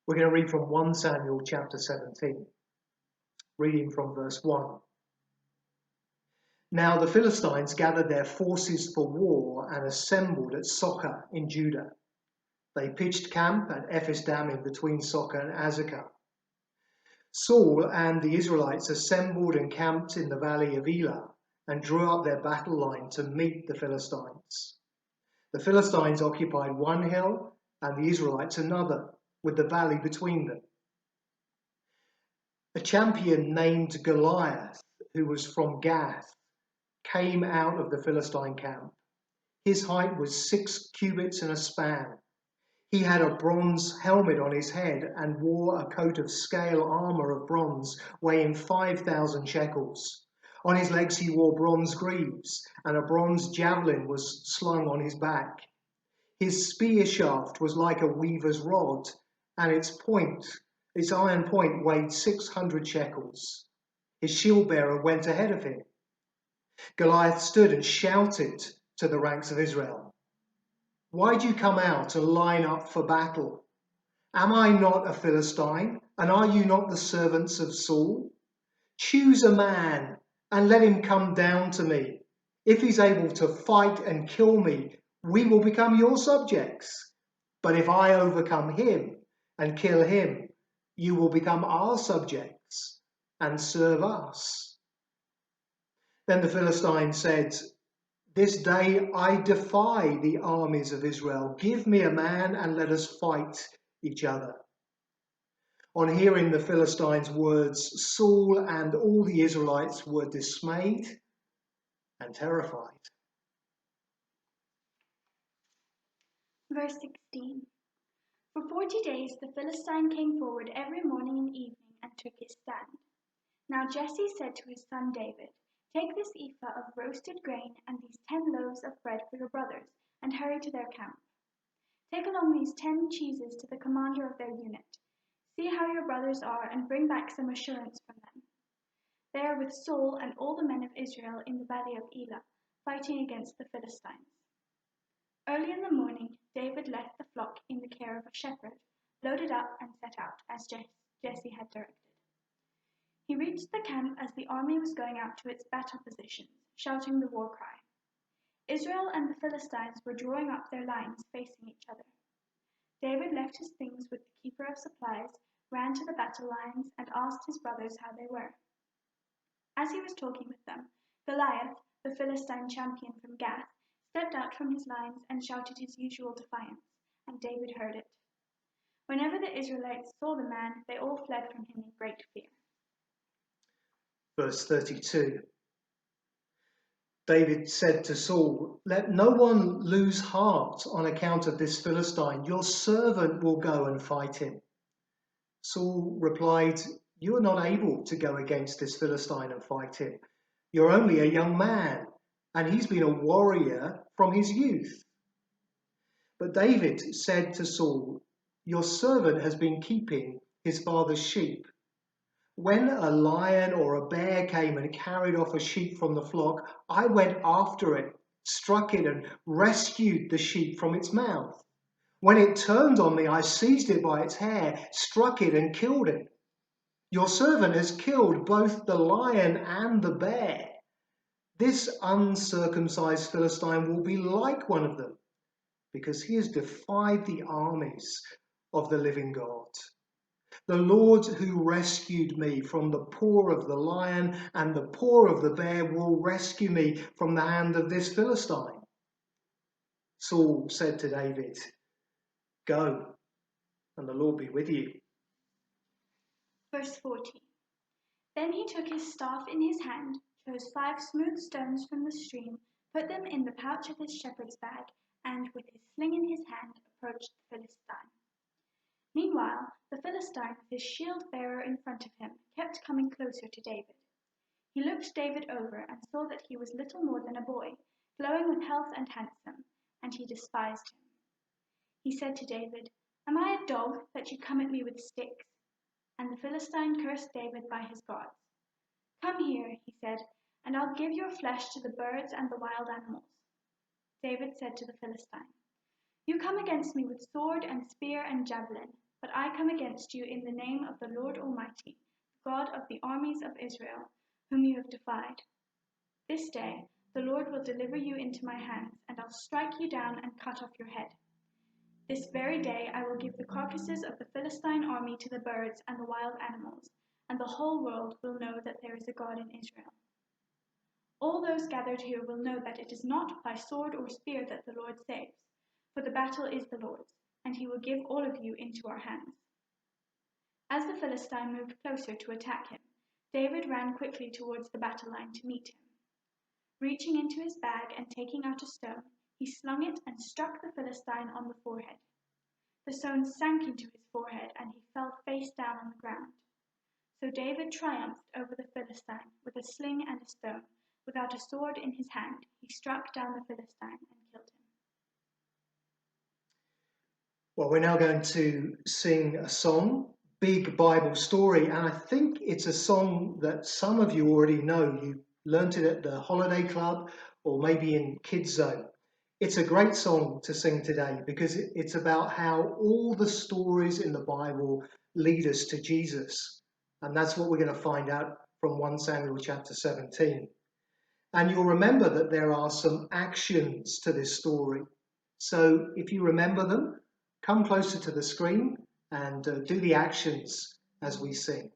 We're going to read from 1 Samuel chapter 17, reading from verse 1. Now the Philistines gathered their forces for war and assembled at Socoh in Judah. They pitched camp at Ephes-Dammim in between Socoh and Azekah. Saul and the Israelites assembled and camped in the valley of Elah and drew up their battle line to meet the Philistines. The Philistines occupied one hill and the Israelites another, with the valley between them. A champion named Goliath, who was from Gath, came out of the Philistine camp. His height was 6 cubits and a span. He had a bronze helmet on his head and wore a coat of scale armour of bronze weighing 5,000 shekels. On his legs he wore bronze greaves, and a bronze javelin was slung on his back. His spear shaft was like a weaver's rod, and its iron point weighed 600 shekels. His shield bearer went ahead of him. Goliath stood and shouted to the ranks of Israel, "Why do you come out and line up for battle? Am I not a Philistine, and are you not the servants of Saul? Choose a man and let him come down to me. If he's able to fight and kill me, we will become your subjects. But if I overcome him and kill him, you will become our subjects and serve us." Then the Philistine said, "This day I defy the armies of Israel. Give me a man and let us fight each other." On hearing the Philistines' words, Saul and all the Israelites were dismayed and terrified. Verse 16. For 40 days the Philistine came forward every morning and evening and took his stand. Now Jesse said to his son David, "Take this ephah of roasted grain and these 10 loaves of bread for your brothers, and hurry to their camp. Take along these 10 cheeses to the commander of their unit. See how your brothers are, and bring back some assurance from them. They are with Saul and all the men of Israel in the valley of Elah, fighting against the Philistines." Early in the morning, David left the flock in the care of a shepherd, loaded up and set out, as Jesse had directed. He reached the camp as the army was going out to its battle positions, shouting the war cry. Israel and the Philistines were drawing up their lines facing each other. David left his things with the keeper of supplies, ran to the battle lines, and asked his brothers how they were. As he was talking with them, Goliath, the Philistine champion from Gath, stepped out from his lines and shouted his usual defiance, and David heard it. Whenever the Israelites saw the man, they all fled from him in great fear. Verse 32. David said to Saul, "Let no one lose heart on account of this Philistine. Your servant will go and fight him." Saul replied, "You are not able to go against this Philistine and fight him. You're only a young man, and he's been a warrior from his youth." But David said to Saul, "Your servant has been keeping his father's sheep. When a lion or a bear came and carried off a sheep from the flock, I went after it, struck it, and rescued the sheep from its mouth. When it turned on me, I seized it by its hair, struck it, and killed it. Your servant has killed both the lion and the bear. This uncircumcised Philistine will be like one of them, because he has defied the armies of the living God. The Lord who rescued me from the paw of the lion and the paw of the bear will rescue me from the hand of this Philistine." Saul said to David, "Go, and the Lord be with you." Verse 40. Then he took his staff in his hand, chose 5 smooth stones from the stream, put them in the pouch of his shepherd's bag, and with his sling in his hand approached the Philistine. Meanwhile, the Philistine, with his shield bearer in front of him, kept coming closer to David. He looked David over and saw that he was little more than a boy, glowing with health and handsome, and he despised him. He said to David, "Am I a dog that you come at me with sticks?" And the Philistine cursed David by his gods. "Come here," he said, "and I'll give your flesh to the birds and the wild animals." David said to the Philistine, "You come against me with sword and spear and javelin, But I come against you in the name of the Lord Almighty, God of the armies of Israel, whom you have defied. This day the Lord will deliver you into my hands, and I'll strike you down and cut off your head. This very day I will give the carcasses of the Philistine army to the birds and the wild animals, and the whole world will know that there is a God in Israel. All those gathered here will know that it is not by sword or spear that the Lord saves, for the battle is the Lord's, and he will give all of you into our hands." As the Philistine moved closer to attack him, David ran quickly towards the battle line to meet him. Reaching into his bag and taking out a stone, he slung it and struck the Philistine on the forehead. The stone sank into his forehead and he fell face down on the ground. So David triumphed over the Philistine with a sling and a stone. Without a sword in his hand, he struck down the Philistine and killed him. Well, we're now going to sing a song, Big Bible Story, and I think it's a song that some of you already know. You learnt it at the Holiday Club or maybe in Kids Zone. It's a great song to sing today because it's about how all the stories in the Bible lead us to Jesus. And that's what we're going to find out from 1 Samuel chapter 17. And you'll remember that there are some actions to this story. So if you remember them, come closer to the screen and do the actions as we sing.